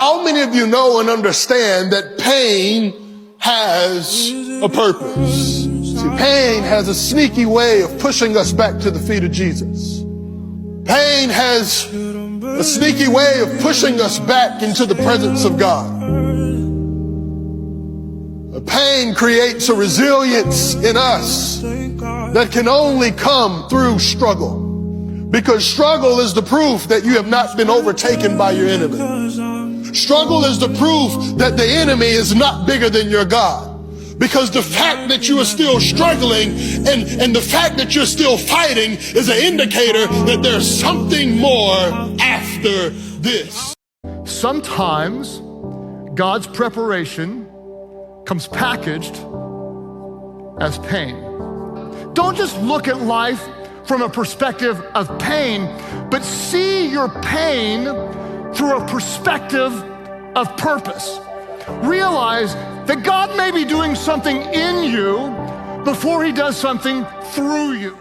How many of you know and understand that pain has a purpose? See, pain has a sneaky way of pushing us back to the feet of Jesus. Pain has a sneaky way of pushing us back into the presence of God. Pain creates a resilience in us that can only come through struggle. Because struggle is the proof that you have not been overtaken by your enemy. Struggle is the proof that the enemy is not bigger than your God. Because the fact that you are still struggling and the fact that you're still fighting is an indicator that there's something more after this. Sometimes God's preparation comes packaged as pain. Don't just look at life from a perspective of pain, but see your pain through a perspective of purpose. Realize that God may be doing something in you before he does something through you.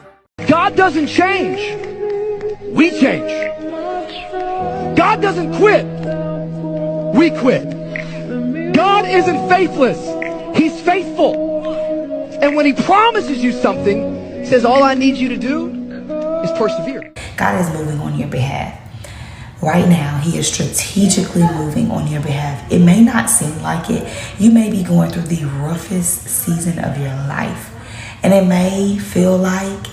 God doesn't change. We change. God doesn't quit. We quit. God isn't faithless. He's faithful. And when he promises you something, he says, all I need you to do is persevere. God is moving on your behalf. Right now, he is strategically moving on your behalf. It may not seem like it. You may be going through the roughest season of your life. And it may feel like,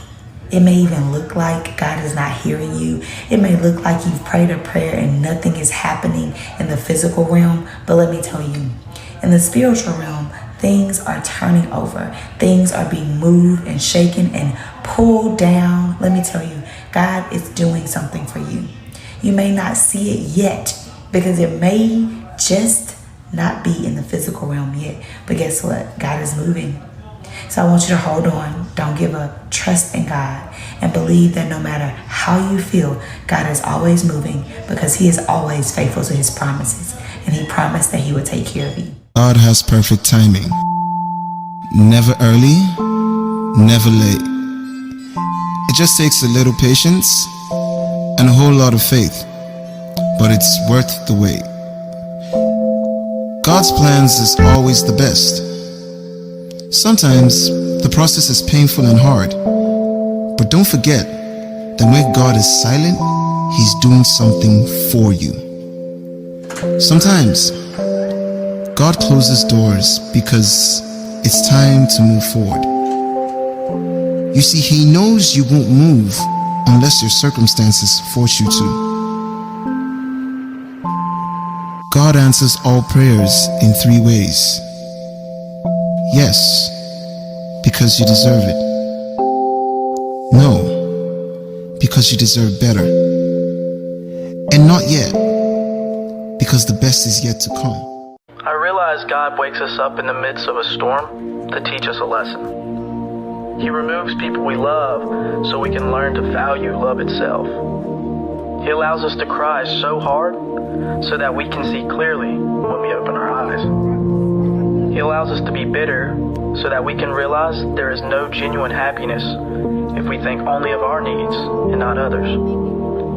it may even look like God is not hearing you. It may look like you've prayed a prayer and nothing is happening in the physical realm. But let me tell you, in the spiritual realm, things are turning over. Things are being moved and shaken and pulled down. Let me tell you, God is doing something for you. You may not see it yet because it may just not be in the physical realm yet. But guess what? God is moving. So I want you to hold on. Don't give up. Trust in God and believe that no matter how you feel, God is always moving because he is always faithful to his promises. And he promised that he would take care of you. God has perfect timing. Never early, never late. It just takes a little patience and a whole lot of faith, but it's worth the wait. God's plans is always the best. Sometimes the process is painful and hard, but don't forget that when God is silent, he's doing something for you. Sometimes God closes doors because it's time to move forward. You see, he knows you won't move unless your circumstances force you to. God answers all prayers in 3 ways. Yes, because you deserve it. No, because you deserve better. And not yet, because the best is yet to come. I realize God wakes us up in the midst of a storm to teach us a lesson. He removes people we love so we can learn to value love itself. He allows us to cry so hard so that we can see clearly when we open our eyes. He allows us to be bitter so that we can realize there is no genuine happiness if we think only of our needs and not others.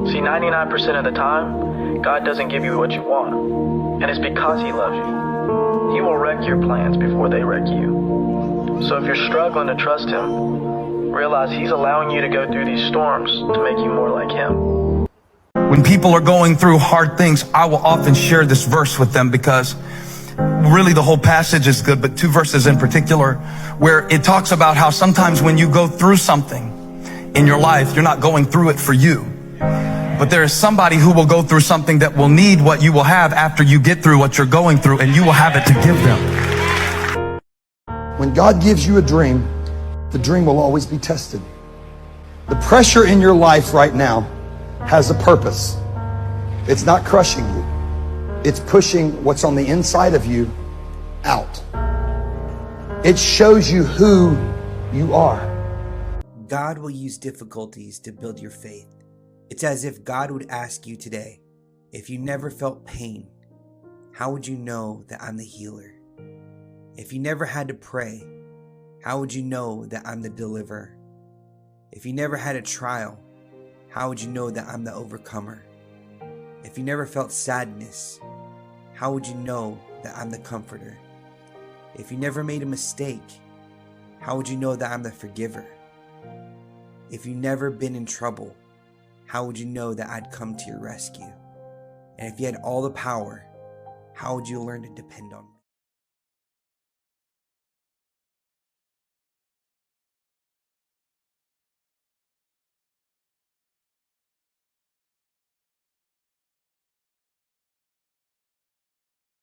See, 99% of the time, God doesn't give you what you want, and it's because he loves you. He will wreck your plans before they wreck you. So if you're struggling to trust him, realize he's allowing you to go through these storms to make you more like him. When people are going through hard things, I will often share this verse with them because really the whole passage is good, but 2 verses in particular where it talks about how sometimes when you go through something in your life, you're not going through it for you. But there is somebody who will go through something that will need what you will have after you get through what you're going through, and you will have it to give them. When God gives you a dream, the dream will always be tested. The pressure in your life right now has a purpose. It's not crushing you. It's pushing what's on the inside of you out. It shows you who you are. God will use difficulties to build your faith. It's as if God would ask you today, if you never felt pain, how would you know that I'm the healer? If you never had to pray, how would you know that I'm the deliverer? If you never had a trial, how would you know that I'm the overcomer? If you never felt sadness, how would you know that I'm the comforter? If you never made a mistake, how would you know that I'm the forgiver? If you never been in trouble, how would you know that I'd come to your rescue? And if you had all the power, how would you learn to depend on me?